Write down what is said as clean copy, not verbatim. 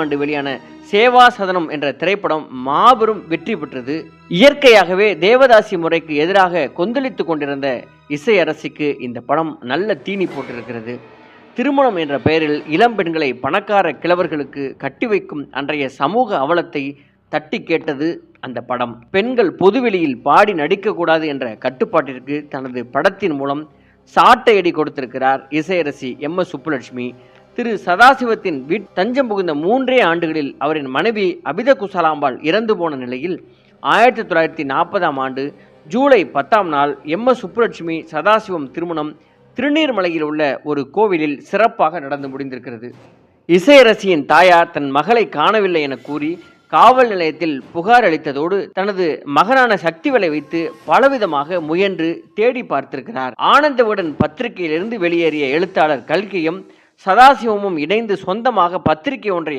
ஆண்டு வெளியான சேவா சதனம் என்ற திரைப்படம் மாபெரும் வெற்றி பெற்றது. இயற்கையாகவே தேவதாசி முறைக்கு எதிராக கொந்தளித்துக் கொண்டிருந்த இசையரசிக்கு இந்த படம் நல்ல தீனி போட்டிருக்கிறது. திருமணம் என்ற பெயரில் இளம் பெண்களை பணக்கார கிழவர்களுக்கு கட்டி வைக்கும் அன்றைய சமூக அவலத்தை தட்டி கேட்டது அந்த படம். பெண்கள் பொதுவெளியில் பாடி நடிக்கக்கூடாது என்ற கட்டுப்பாட்டிற்கு தனது படத்தின் மூலம் சாட்டையடி கொடுத்திருக்கிறார் இசையரசி எம்.எஸ். சுப்புலட்சுமி. திரு சதாசிவத்தின் தஞ்சம் புகுந்த 3 ஆண்டுகளில் அவரின் மனைவி அபித குசலாம்பாள் இறந்து போன நிலையில் 1940ஆம் ஆண்டு ஜூலை 10ஆம் நாள் எம்.எஸ். சுப்புலட்சுமி சதாசிவம் திருமணம் திருநீர்மலையில் உள்ள ஒரு கோவிலில் சிறப்பாக நடந்து முடிந்திருக்கிறது. இசையரசியின் தாயார் தன் மகளை காணவில்லை என கூறி காவல் நிலையத்தில் புகார் அளித்ததோடு தனது மகனான சக்திவேலை வைத்து பலவிதமாக முயன்று தேடி பார்த்திருக்கிறார். ஆனந்த விகடன் பத்திரிகையிலிருந்து வெளியேறிய எழுத்தாளர் கல்கியும் சதாசிவமும் இணைந்து சொந்தமாக பத்திரிகை ஒன்றை